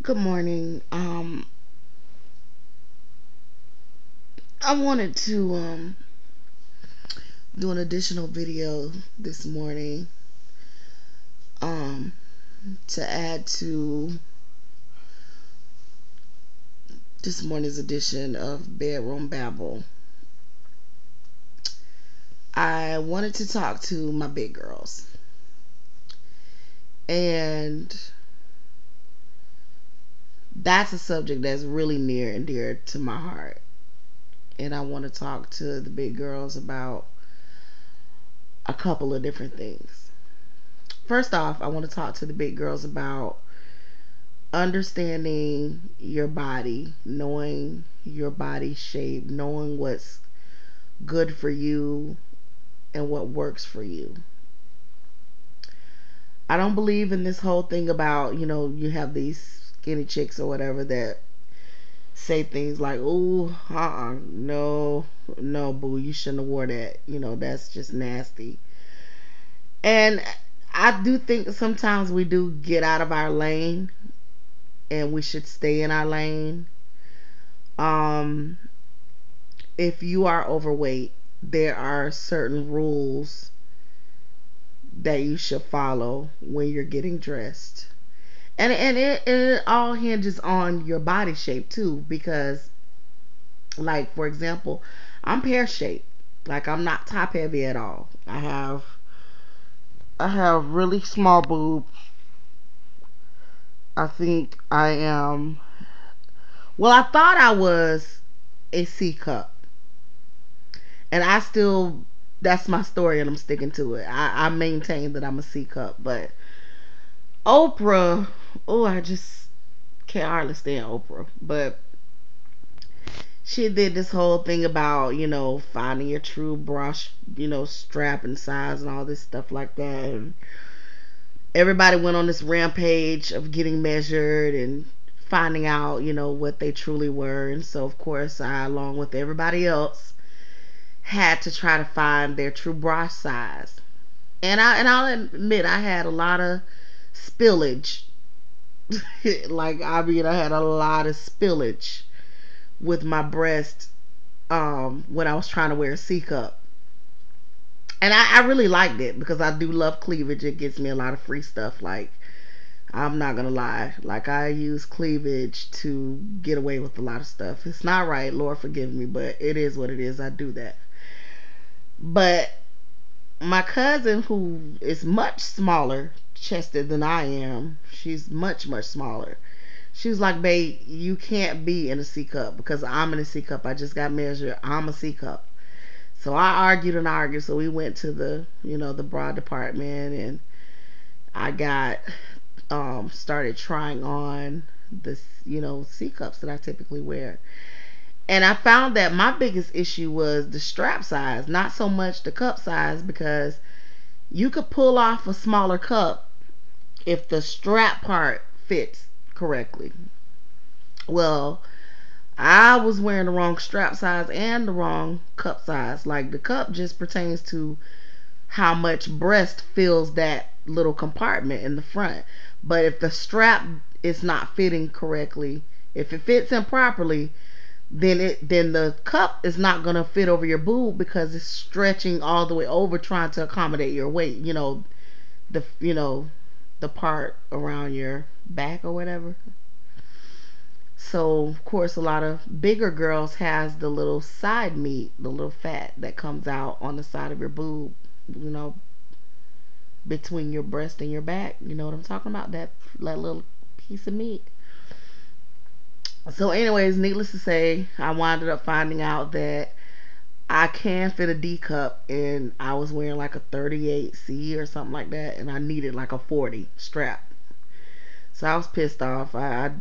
Good morning. I wanted to do an additional video this morning um to add to this morning's edition of Bedroom Babble. I wanted to talk to my big girls, and that's a subject that's really near and dear to my heart. And I want to talk to the big girls about a couple of different things. First off, I want to talk to the big girls about understanding your body, knowing your body shape, knowing what's good for you and what works for you. I don't believe in this whole thing about, you have these skinny chicks or whatever that say things like, "Ooh, no, no, boo, you shouldn't have wore that." That's just nasty. And I do think sometimes we do get out of our lane, and we should stay in our lane. Um, if you are overweight, there are certain rules that you should follow when you're getting dressed. And it all hinges on your body shape too, because, like, for example, I'm pear shaped. Like, I'm not top heavy at all. I have really small boobs. I think I am, well, I thought I was a C cup, and I still, that's my story, and I'm sticking to it. I maintain that I'm a C cup, but Oprah, oh, I just can't hardly stand Oprah. But she did this whole thing about, finding your true bra, strap and size and all this stuff like that. And everybody went on this rampage of getting measured and finding out, what they truly were. And so, of course, I, along with everybody else, had to try to find their true bra size. And I'll admit I had a lot of spillage. Like, I mean, I had a lot of spillage with my breast when I was trying to wear a C cup. And I really liked it because I do love cleavage. It gets me a lot of free stuff. Like, I'm not gonna lie. Like, I use cleavage to get away with a lot of stuff. It's not right, Lord forgive me, but it is what it is. I do that. But my cousin, who is much smaller chested than I am, she's much, much smaller. She was like, "Babe, you can't be in a C cup because I'm in a C cup. I just got measured. I'm a C cup." So I argued and argued. So we went to the bra department, and I got started trying on the C cups that I typically wear. And I found that my biggest issue was the strap size, not so much the cup size, because you could pull off a smaller cup if the strap part fits correctly. Well, I was wearing the wrong strap size and the wrong cup size. Like, the cup just pertains to how much breast fills that little compartment in the front. But if the strap is not fitting correctly, if it fits improperly, then the cup is not gonna fit over your boob because it's stretching all the way over trying to accommodate your weight. The part around your back or whatever. So, of course, a lot of bigger girls has the little side meat, the little fat that comes out on the side of your boob, you know, between your breast and your back. You know what I'm talking about? That little piece of meat. So, anyways, needless to say, I wound up finding out that I can fit a D cup, and I was wearing like a 38C or something like that, and I needed like a 40 strap. So I was pissed off. I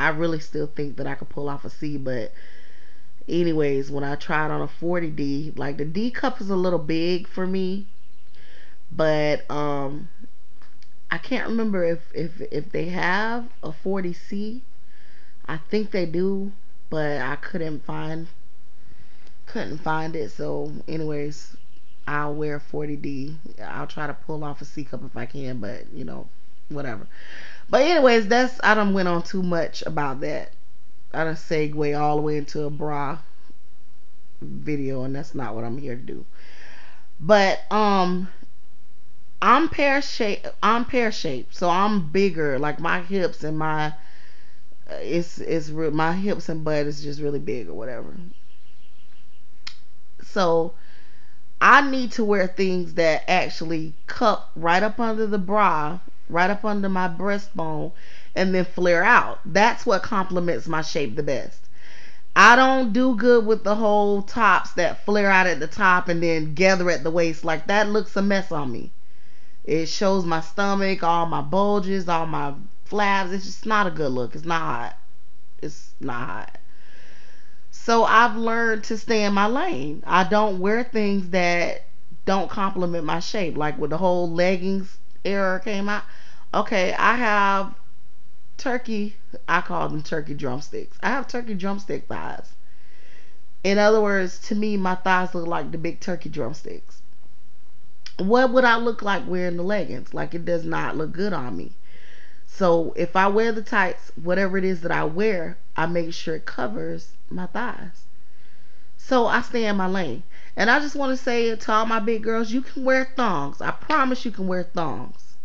really still think that I could pull off a C, but anyways, when I tried on a 40D, like, the D cup is a little big for me, but I can't remember if they have a 40C. I think they do, but I couldn't find it. So anyways, I'll wear 40D. I'll try to pull off a C cup if I can, but whatever. But anyways, that's I done went on too much about that. I done segue all the way into a bra video, and that's not what I'm here to do. But I'm pear shaped. I'm pear shaped, so I'm bigger. Like my hips and my my hips and butt is just really big or whatever. So I need to wear things that actually cup right up under the bra, right up under my breastbone, and then flare out. That's what complements my shape the best. I don't do good with the whole tops that flare out at the top and then gather at the waist. Like that looks a mess on me. It shows my stomach, all my bulges, all my flaps. It's just not a good look. It's not hot. It's not hot. So I've learned to stay in my lane. I don't wear things that don't complement my shape. Like when the whole leggings era came out. Okay, I have turkey, I call them turkey drumsticks. I have turkey drumstick thighs. In other words, to me, my thighs look like the big turkey drumsticks. What would I look like wearing the leggings? Like it does not look good on me. So if I wear the tights, whatever it is that I wear, I make sure it covers my thighs. So I stay in my lane. And I just want to say to all my big girls, you can wear thongs. I promise you can wear thongs.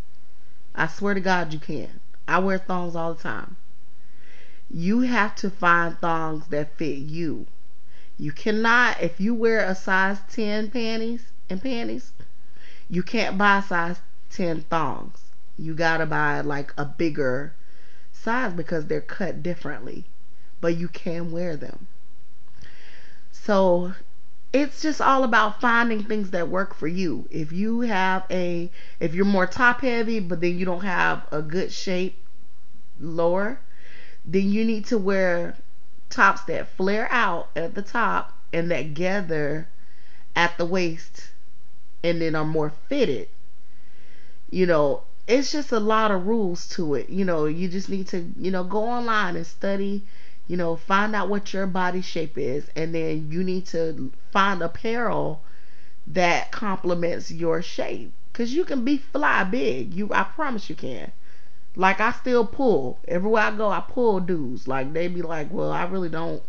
I swear to God you can. I wear thongs all the time. You have to find thongs that fit you. You cannot, if you wear a size 10 panties, you can't buy size 10 thongs. You gotta buy like a bigger size because they're cut differently. But you can wear them. So it's just all about finding things that work for you. If you're more top heavy, but then you don't have a good shape lower, then you need to wear tops that flare out at the top and that gather at the waist and then are more fitted. You know, it's just a lot of rules to it. You know, you just need to, go online and study, find out what your body shape is, and then you need to find apparel that complements your shape. Cause you can be fly big. I promise you can. Like I still pull. Everywhere I go I pull dudes. Like they be like, well, I really don't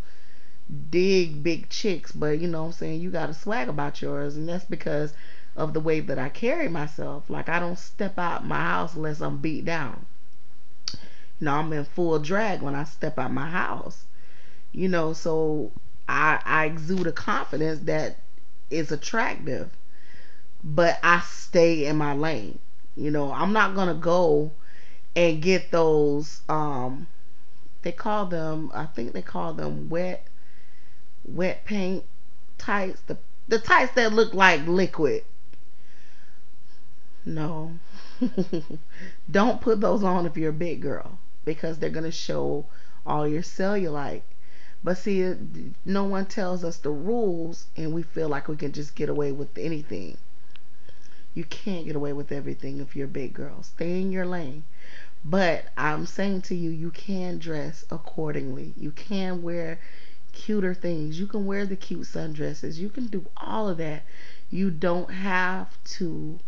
dig big chicks, but you know what I'm saying, you got a swag about yours, and that's because of the way that I carry myself. Like I don't step out my house unless I'm beat down. I'm in full drag when I step out my house. So I exude a confidence that is attractive, but I stay in my lane. I'm not gonna go and get those they call them, I think they call them wet paint tights, the tights that look like liquid. No. Don't put those on if you're a big girl, because they're going to show all your cellulite. But see, no one tells us the rules and we feel like we can just get away with anything. You can't get away with everything if you're a big girl. Stay in your lane. But I'm saying to you, you can dress accordingly. You can wear cuter things. You can wear the cute sundresses. You can do all of that. You don't have to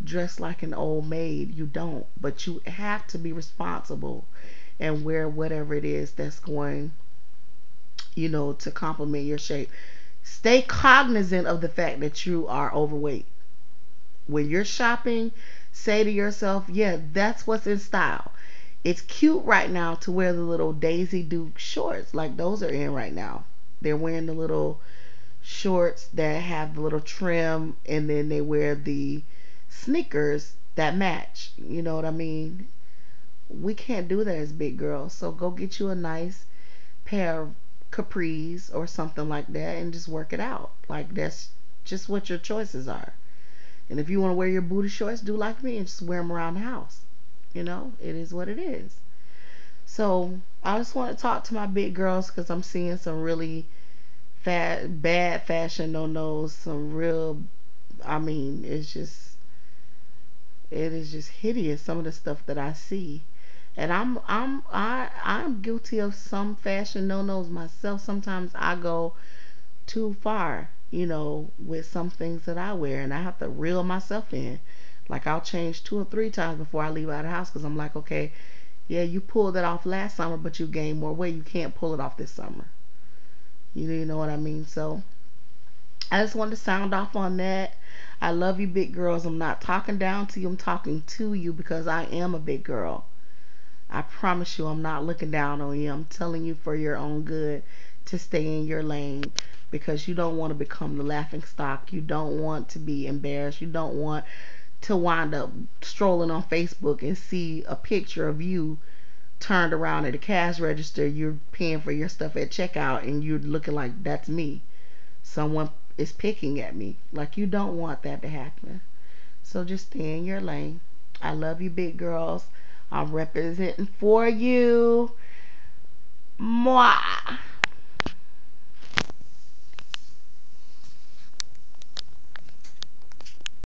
dress like an old maid. You don't. But you have to be responsible and wear whatever it is that's going, to complement your shape. Stay cognizant of the fact that you are overweight. When you're shopping, say to yourself, yeah, that's what's in style. It's cute right now to wear the little Daisy Duke shorts. Like those are in right now. They're wearing the little shorts that have the little trim, and then they wear the sneakers that match. You know what I mean? We can't do that as big girls. So go get you a nice pair of capris or something like that and just work it out. Like that's just what your choices are. And if you want to wear your booty shorts, do like me and just wear them around the house. It is what it is. So I just want to talk to my big girls because I'm seeing some really bad fashion no-nos. Some real, it is just hideous, some of the stuff that I see. And I'm guilty of some fashion no-nos myself. Sometimes I go too far, with some things that I wear, and I have to reel myself in. Like I'll change 2 or 3 times before I leave out of the house because I'm like, okay, Yeah, you pulled it off last summer, but you gained more weight. You can't pull it off this summer. You know what I mean? So I just wanted to sound off on that. I love you, big girls. I'm not talking down to you. I'm talking to you because I am a big girl. I promise you, I'm not looking down on you. I'm telling you for your own good to stay in your lane because you don't want to become the laughing stock. You don't want to be embarrassed. You don't want to wind up strolling on Facebook and see a picture of you turned around at the cash register. You're paying for your stuff at checkout and you're looking like that's me. Someone is picking at me. Like, you don't want that to happen. So just stay in your lane. I love you, big girls. I'm representing for you. Mwah.